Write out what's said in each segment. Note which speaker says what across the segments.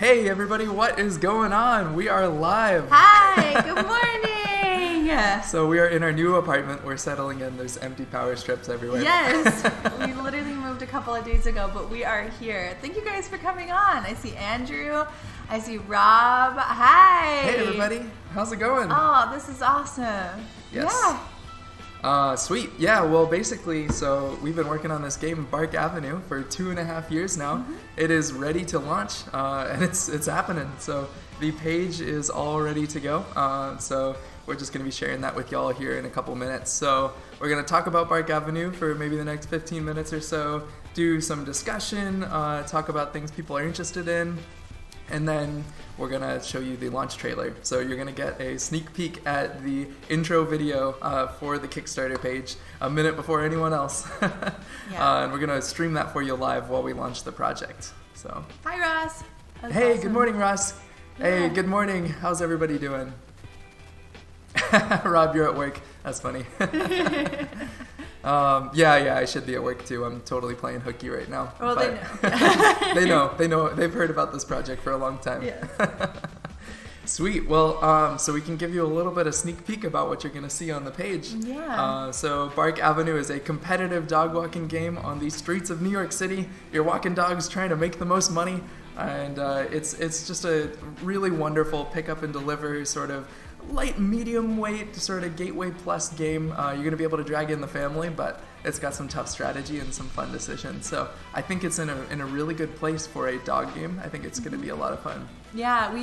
Speaker 1: Hey everybody, what is going on? We are live.
Speaker 2: Hi, good morning.
Speaker 1: So we are in our new apartment. We're settling in. There's empty power strips everywhere.
Speaker 2: Yes, we literally moved a couple of days ago, but we are here. Thank you guys for coming on. I see Andrew. I see Rob. Hi.
Speaker 1: Hey everybody, how's it going?
Speaker 2: Oh, this is awesome.
Speaker 1: Yes.
Speaker 2: Yeah.
Speaker 1: Sweet. Yeah, well basically, so we've been working on this game, Bark Avenue, for 2.5 years now.
Speaker 2: Mm-hmm.
Speaker 1: It is ready to launch, and it's happening. So the page is all ready to go. So we're just going to be sharing that with y'all here in a couple minutes. So we're going to talk about Bark Avenue for maybe the next 15 minutes or so, do some discussion, talk about things people are interested in, and then we're going to show you the launch trailer. So you're going to get a sneak peek at the intro video for the Kickstarter page a minute before anyone else.
Speaker 2: Yeah.
Speaker 1: And we're going to stream that for you live while we launch the project. So.
Speaker 2: Hi, Ross. That's
Speaker 1: Hey,
Speaker 2: awesome.
Speaker 1: Good morning, Ross.
Speaker 2: Yeah.
Speaker 1: Hey, good morning. How's everybody doing? Rob, you're at work. That's funny. Yeah, I should be at work too. I'm totally playing hooky right now.
Speaker 2: Well, they
Speaker 1: know. They know. They've heard about this project for a long time.
Speaker 2: Yes.
Speaker 1: Sweet. Well, so we can give you a little bit of sneak peek about what you're going to see on the page.
Speaker 2: Yeah.
Speaker 1: So Bark Avenue is a competitive dog walking game on the streets of New York City. You're walking dogs trying to make the most money, and it's just a really wonderful pick up and deliver sort of light medium weight sort of gateway plus game. You're going to be able to drag in the family, but it's got some tough strategy and some fun decisions. So I think it's in a really good place for a dog game. I think it's going to be a lot of fun.
Speaker 2: Yeah,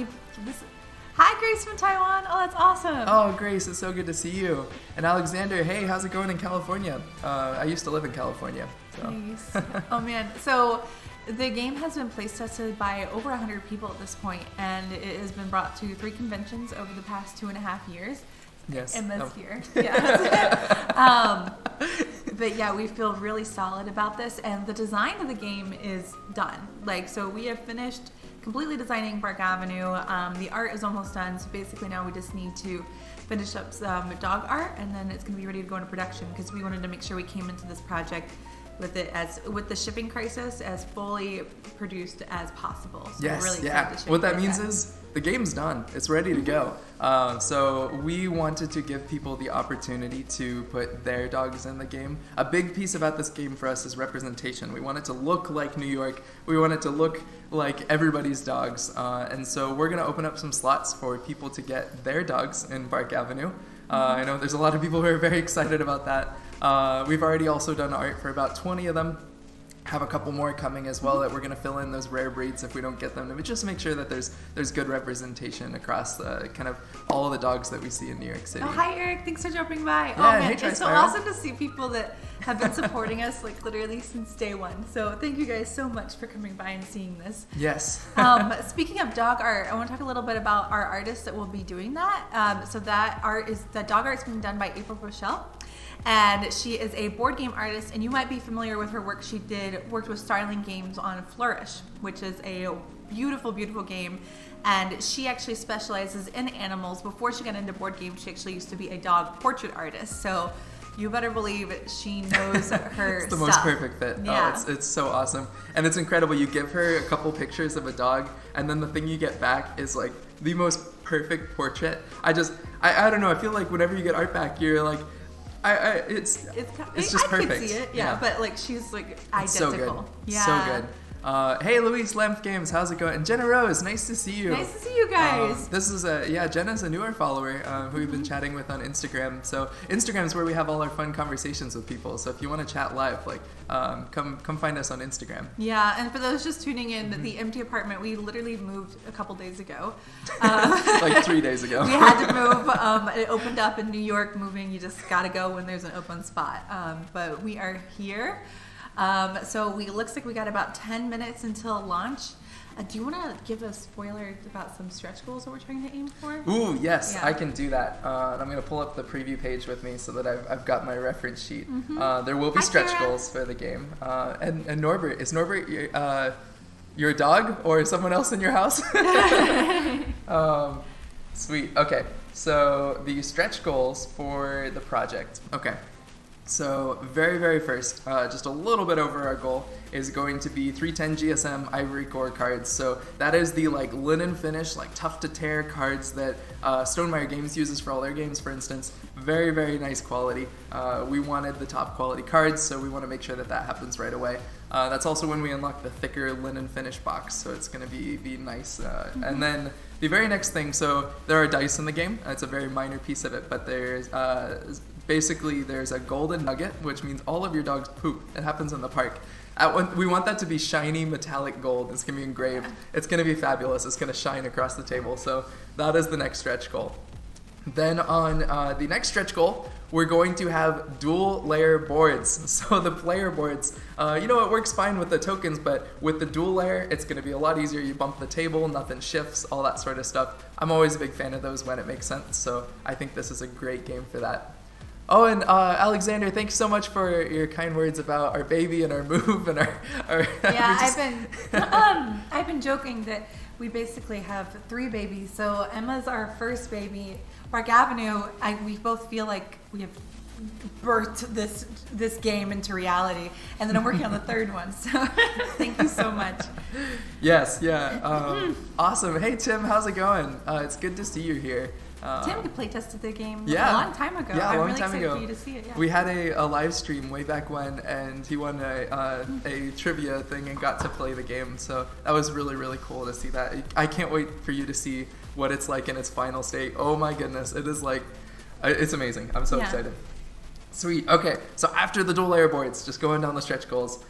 Speaker 2: Hi, Grace from Taiwan. Oh, that's awesome.
Speaker 1: Oh, Grace, it's so good to see you. And Alexander, hey, how's it going in California? I used to live in California. So.
Speaker 2: Nice. Oh, man. So the game has been play tested by over 100 people at this point, and it has been brought to 3 conventions over the past 2.5 years.
Speaker 1: Yes.
Speaker 2: And this year. Yeah. But yeah, we feel really solid about this, and the design of the game is done. So we have finished completely designing Bark Avenue. The art is almost done, so basically now we just need to finish up some dog art, and then it's going to be ready to go into production, because we wanted to make sure we came into this project with the shipping crisis as fully produced as possible. So
Speaker 1: yes,
Speaker 2: we're really
Speaker 1: yeah.
Speaker 2: excited to
Speaker 1: What that means is the game's done. It's ready to go. So we wanted to give people the opportunity to put their dogs in the game. A big piece about this game for us is representation. We want it to look like New York. We want it to look like everybody's dogs. And so we're going to open up some slots for people to get their dogs in Bark Avenue. I know there's a lot of people who are very excited about that. We've already also done art for about 20 of them. Have a couple more coming as well that we're going to fill in those rare breeds if we don't get them. But just make sure that there's good representation across kind of all the dogs that we see in New York City.
Speaker 2: Oh, hi Eric, thanks for dropping by.
Speaker 1: Yeah,
Speaker 2: Oh man,
Speaker 1: hey,
Speaker 2: it's so
Speaker 1: Spiral.
Speaker 2: awesome to see people that have been supporting us literally since day one. So thank you guys so much for coming by and seeing this.
Speaker 1: Yes.
Speaker 2: Speaking of dog art, I want to talk a little bit about our artist that will be doing that. So that dog art is being done by April Rochelle. And she is a board game artist, and you might be familiar with her work. She worked with Starling Games on Flourish, which is a beautiful, beautiful game. And she actually specializes in animals. Before she got into board games, she actually used to be a dog portrait artist. So you better believe she knows her
Speaker 1: It's the
Speaker 2: stuff.
Speaker 1: most perfect fit.
Speaker 2: Yeah.
Speaker 1: Oh, it's so awesome. And it's incredible. You give her a couple pictures of a dog, and then the thing you get back is like the most perfect portrait. I don't know. I feel like whenever you get art back, you're like, it's just perfect.
Speaker 2: I could see it, yeah. But she's identical.
Speaker 1: It's so good.
Speaker 2: Yeah.
Speaker 1: So good. Hey, Louise, Lamp Games, how's it going? And Jenna Rose, nice to see you.
Speaker 2: Nice to see you guys.
Speaker 1: This is Jenna's a newer follower who we've been chatting with on Instagram. So Instagram is where we have all our fun conversations with people. So if you want to chat live, come find us on Instagram.
Speaker 2: Yeah, and for those just tuning in, the empty apartment, we literally moved a couple days ago.
Speaker 1: 3 days ago.
Speaker 2: We had to move. It opened up in New York. Moving, you just gotta go when there's an open spot. But we are here. So looks like we got about 10 minutes until launch. Do you want to give a spoiler about some stretch goals that we're trying to aim for?
Speaker 1: Ooh, yes,
Speaker 2: Yeah.
Speaker 1: I can do that. I'm going to pull up the preview page with me so that I've got my reference sheet. There will be
Speaker 2: Hi,
Speaker 1: stretch
Speaker 2: Kara.
Speaker 1: goals for the game. And Norbert, is Norbert your dog or someone else in your house? Sweet. Okay, so the stretch goals for the project. Okay. So very, very first, just a little bit over our goal, is going to be 310 GSM Ivory Core cards. So that is the like linen finish, like tough to tear cards that Stonemaier Games uses for all their games, for instance. Very, very nice quality. We wanted the top quality cards, so we want to make sure that that happens right away. That's also when we unlock the thicker linen finish box, so it's going to be nice. And then the very next thing, so there are dice in the game. It's a very minor piece of it, but there's basically there's a golden nugget, which means all of your dog's poop. It happens in the park. We want that to be shiny metallic gold. It's going to be engraved. It's going to be fabulous. It's going to shine across the table. So that is the next stretch goal. Then on the next stretch goal, we're going to have dual layer boards. So the player boards, it works fine with the tokens, but with the dual layer, it's going to be a lot easier. You bump the table, nothing shifts, all that sort of stuff. I'm always a big fan of those when it makes sense. So I think this is a great game for that. Oh, and Alexander, thanks so much for your kind words about our baby and our move and our
Speaker 2: yeah, I've been joking that we basically have 3 babies. So Emma's our first baby. Park Avenue, we both feel like we have birthed this game into reality, and then I'm working on the 3rd one. So thank you so much.
Speaker 1: Yes, yeah, awesome. Hey Tim, how's it going? It's good to see you here.
Speaker 2: Tim play tested the game a long time ago.
Speaker 1: Yeah,
Speaker 2: I'm really excited for you to see it. Yeah.
Speaker 1: We had a live stream way back when, and he won a trivia thing and got to play the game. So that was really, really cool to see that. I can't wait for you to see what it's like in its final state. Oh my goodness, it is like, it's amazing. I'm so excited. Sweet. Okay, so after the dual layer boards, just going down the stretch goals,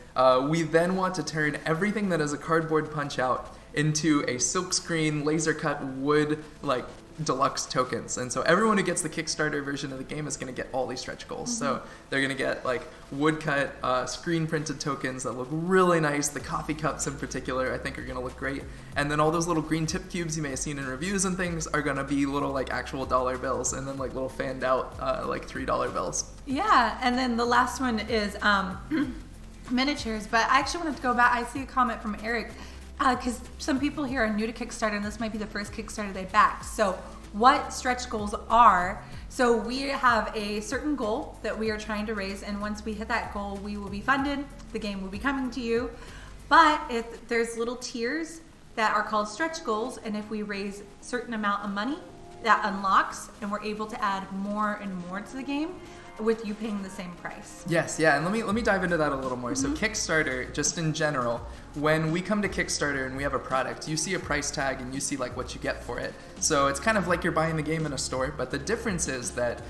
Speaker 1: we then want to turn everything that is a cardboard punch out into a silkscreen laser cut wood like deluxe tokens. And so everyone who gets the Kickstarter version of the game is going to get all these stretch goals. So they're going to get like woodcut screen printed tokens that look really nice. The coffee cups in particular I think are going to look great. And then all those little green tip cubes you may have seen in reviews and things are going to be little like actual dollar bills, and then like little fanned out like $3 bills. Yeah,
Speaker 2: and then the last one is miniatures. But I actually wanted to go back. I see a comment from Eric, because some people here are new to Kickstarter, and this might be the first Kickstarter they backed. So what stretch goals are, so we have a certain goal that we are trying to raise, and once we hit that goal, we will be funded. The game will be coming to you. But if there's little tiers that are called stretch goals, and if we raise a certain amount of money, that unlocks, and we're able to add more and more to the game with you paying the same price.
Speaker 1: Yes, yeah, and let me dive into that a little more. So Kickstarter, just in general, when we come to Kickstarter and we have a product, you see a price tag and you see like what you get for it. So it's kind of like you're buying the game in a store, but the difference is that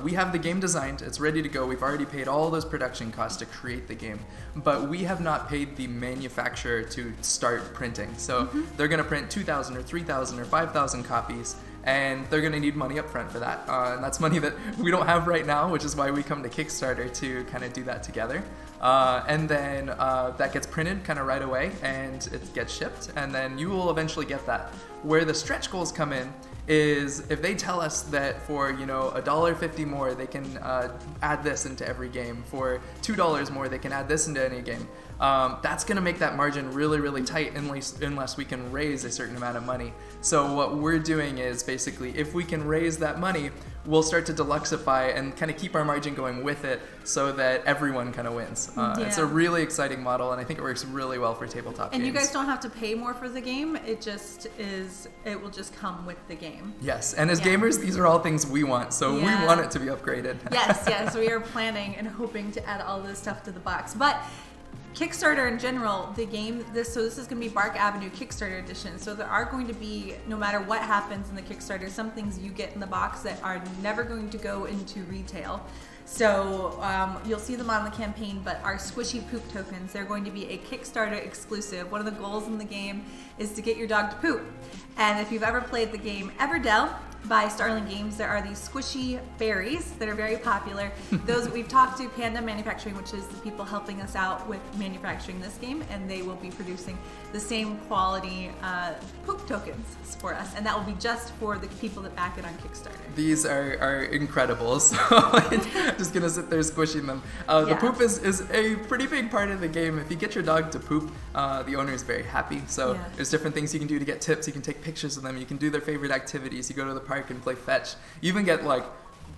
Speaker 1: we have the game designed, it's ready to go, we've already paid all those production costs to create the game, but we have not paid the manufacturer to start printing. So they're gonna print 2,000 or 3,000 or 5,000 copies, and they're going to need money up front for that. And that's money that we don't have right now, which is why we come to Kickstarter to kind of do that together. And then that gets printed kind of right away, and it gets shipped, and then you will eventually get that. Where the stretch goals come in is if they tell us that for $1.50 more they can add this into every game, for $2 more they can add this into any game. That's going to make that margin really, really tight unless we can raise a certain amount of money. So what we're doing is basically, if we can raise that money, we'll start to deluxify and kind of keep our margin going with it so that everyone kind of wins. It's a really exciting model, and I think it works really well for tabletop games.
Speaker 2: And you guys don't have to pay more for the game. It will just come with the game.
Speaker 1: Yes, and as gamers, these are all things we want, so we want it to be upgraded.
Speaker 2: Yes, we are planning and hoping to add all this stuff to the box. But Kickstarter in general, the game, this is going to be Bark Avenue Kickstarter Edition. So there are going to be, no matter what happens in the Kickstarter, some things you get in the box that are never going to go into retail. So you'll see them on the campaign, but our squishy poop tokens, they're going to be a Kickstarter exclusive. One of the goals in the game is to get your dog to poop. And if you've ever played the game Everdell by Starling Games, there are these squishy fairies that are very popular. Those we've talked to Panda Manufacturing, which is the people helping us out with manufacturing this game, and they will be producing the same quality poop tokens for us, and that will be just for the people that back it on Kickstarter.
Speaker 1: These are incredible, so I'm just gonna sit there squishing them. The poop is a pretty big part of the game. If you get your dog to poop, the owner is very happy. So there's different things you can do to get tips. You can take pictures of them. You can do their favorite activities. You go to the park and play fetch. You even get like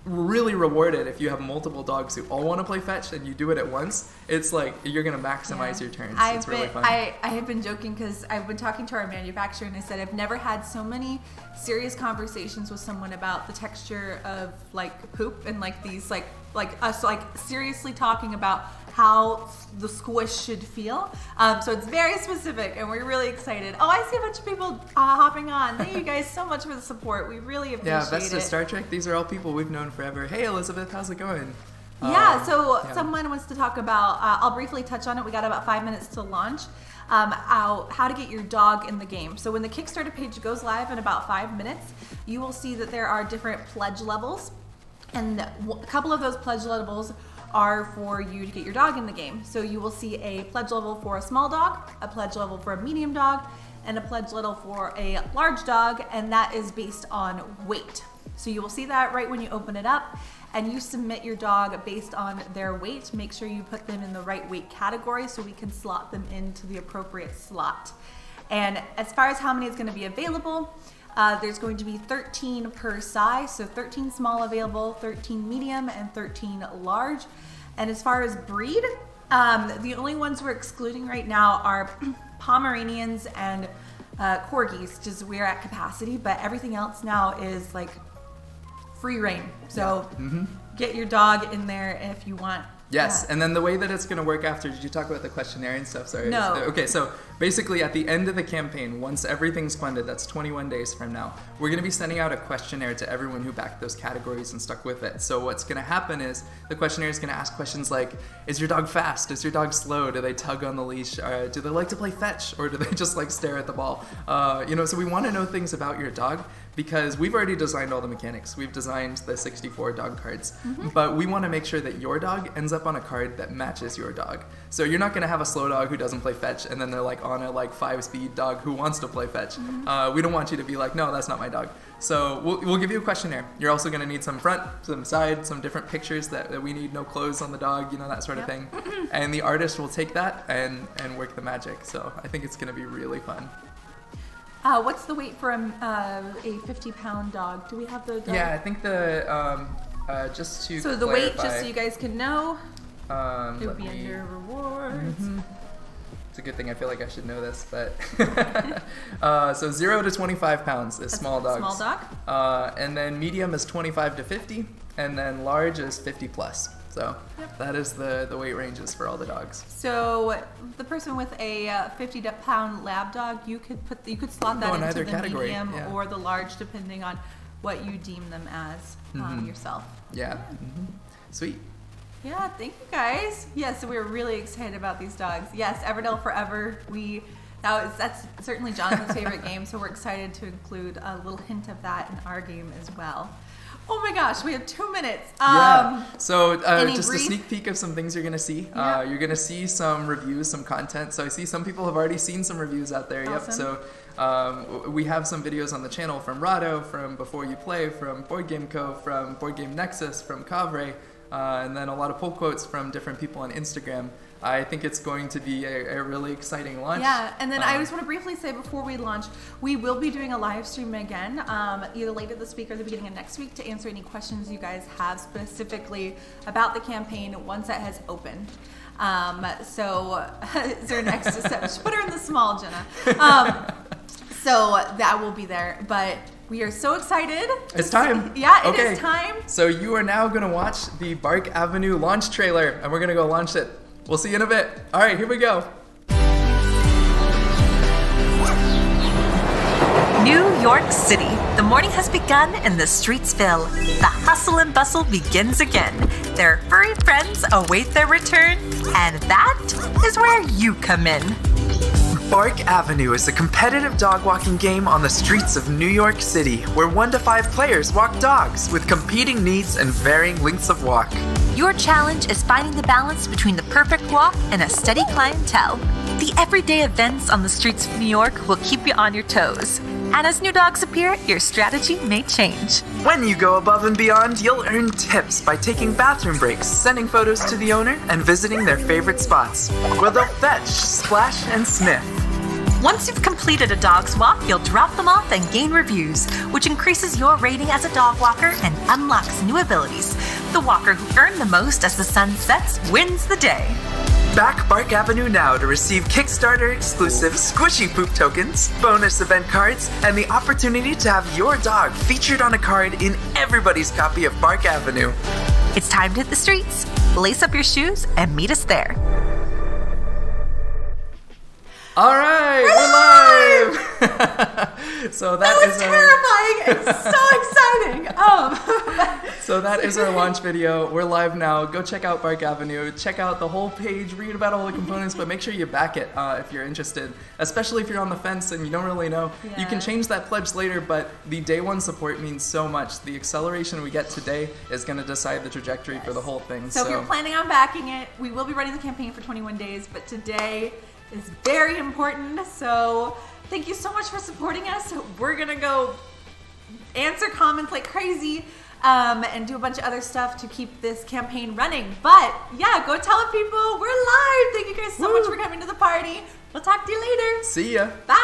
Speaker 1: really rewarded if you have multiple dogs who all want to play fetch and you do it at once. It's like you're going to maximize your turns. It's really fun.
Speaker 2: I have been joking because I've been talking to our manufacturer and I said I've never had so many serious conversations with someone about the texture of like poop and like these like us like seriously talking about how the squish should feel. So it's very specific and we're really excited. Oh, I see a bunch of people hopping on. Thank you guys so much for the support. We really appreciate it.
Speaker 1: Yeah, Best of Star Trek. These are all people we've known forever. Hey, Elizabeth, how's it going?
Speaker 2: Someone wants to talk about, I'll briefly touch on it. We got about 5 minutes to launch. How to get your dog in the game. So when the Kickstarter page goes live in about 5 minutes, you will see that there are different pledge levels. And a couple of those pledge levels are for you to get your dog in the game. So you will see a pledge level for a small dog, a pledge level for a medium dog, and a pledge level for a large dog, and that is based on weight. So you will see that right when you open it up, and you submit your dog based on their weight. Make sure you put them in the right weight category so we can slot them into the appropriate slot. And as far as how many is going to be available, there's going to be 13 per size, so 13 small available, 13 medium, and 13 large. And as far as breed, the only ones we're excluding right now are Pomeranians and Corgis, just we're at capacity, but everything else now is like free reign. So get your dog in there if you want.
Speaker 1: Yes, and then the way that it's going to work after, did you talk about the questionnaire and stuff? Sorry.
Speaker 2: No.
Speaker 1: Okay, so basically at the end of the campaign, once everything's funded, that's 21 days from now, we're going to be sending out a questionnaire to everyone who backed those categories and stuck with it. So what's going to happen is the questionnaire is going to ask questions like, is your dog fast? Is your dog slow? Do they tug on the leash? Do they like to play fetch? Or do they just like stare at the ball? So we want to know things about your dog, because we've already designed all the mechanics. We've designed the 64 dog cards, but we want to make sure that your dog ends up on a card that matches your dog. So you're not going to have a slow dog who doesn't play fetch and then they're like on a like 5-speed dog who wants to play fetch. We don't want you to be like, no, that's not my dog. So we'll give you a questionnaire. You're also going to need some front, some side, some different pictures that we need, no clothes on the dog, that sort of thing. And the artist will take that and work the magic. So I think it's going to be really fun.
Speaker 2: What's the weight for a 50-pound dog? Do we have the dog?
Speaker 1: Yeah, I think the just to
Speaker 2: so the
Speaker 1: clarify,
Speaker 2: weight, just so you guys can know, it would be under rewards.
Speaker 1: It's a good thing. I feel like I should know this, but so 0 to 25 pounds is small dogs.
Speaker 2: Small dog.
Speaker 1: And then medium is 25 to 50, and then large is 50 plus. So that is the weight ranges for all the dogs.
Speaker 2: So the person with a 50-pound lab dog, you could slot that into the medium or the large, depending on what you deem them as yourself.
Speaker 1: Yeah. Sweet.
Speaker 2: Yeah, thank you guys. Yes, we're really excited about these dogs. Yes, Everdell Forever. That's certainly Jonathan's favorite game, so we're excited to include a little hint of that in our game as well. Oh my gosh, we have 2 minutes.
Speaker 1: So just a sneak peek of some things you're going to see. You're going to see some reviews, some content. So I see some people have already seen some reviews out there.
Speaker 2: Awesome.
Speaker 1: Yep. So we have some videos on the channel from Rado, from Before You Play, from Board Game Co., from Board Game Nexus, from Kavre, and then a lot of pull quotes from different people on Instagram. I think it's going to be a really exciting launch.
Speaker 2: Yeah, and then I just want to briefly say before we launch, we will be doing a live stream again, either later this week or the beginning of next week, to answer any questions you guys have specifically about the campaign once it has opened. So is there next deception? Put her in the small, Jenna. So that will be there, but we are so excited.
Speaker 1: It's time.
Speaker 2: Yeah, it is time.
Speaker 1: So you are now going to watch the Bark Avenue launch trailer, and we're going to go launch it. We'll see you in a bit. All right, here we go.
Speaker 3: New York City. The morning has begun and the streets fill. The hustle and bustle begins again. Their furry friends await their return, and that is where you come in.
Speaker 4: Bark Avenue is a competitive dog walking game on the streets of New York City, where 1 to 5 players walk dogs with competing needs and varying lengths of walk.
Speaker 3: Your challenge is finding the balance between the perfect walk and a steady clientele. The everyday events on the streets of New York will keep you on your toes. And as new dogs appear, your strategy may change.
Speaker 4: When you go above and beyond, you'll earn tips by taking bathroom breaks, sending photos to the owner, and visiting their favorite spots, where they'll fetch, splash, and sniff.
Speaker 3: Once you've completed a dog's walk, you'll drop them off and gain reviews, which increases your rating as a dog walker and unlocks new abilities. The walker who earned the most as the sun sets wins the day.
Speaker 4: Back Bark Avenue now to receive Kickstarter exclusive squishy poop tokens, bonus event cards, and the opportunity to have your dog featured on a card in everybody's copy of Bark Avenue.
Speaker 3: It's time to hit the streets. Lace up your shoes and meet us there.
Speaker 1: All right, we're live. So that
Speaker 2: was
Speaker 1: is
Speaker 2: terrifying. It's so exciting.
Speaker 1: So that is our launch video. We're live now. Go check out Bark Avenue. Check out the whole page. Read about all the components, but make sure you back it if you're interested. Especially if you're on the fence and you don't really know. You can change that pledge later, but the day one support means so much. The acceleration we get today is going to decide the trajectory for the whole thing.
Speaker 2: So if you're planning on backing it, we will be running the campaign for 21 days, but today is very important. So thank you so much for supporting us. We're gonna go answer comments like crazy and do a bunch of other stuff to keep this campaign running. But yeah, go tell people we're live. Thank you guys so much for coming to the party. We'll talk to you later.
Speaker 1: See ya.
Speaker 2: Bye.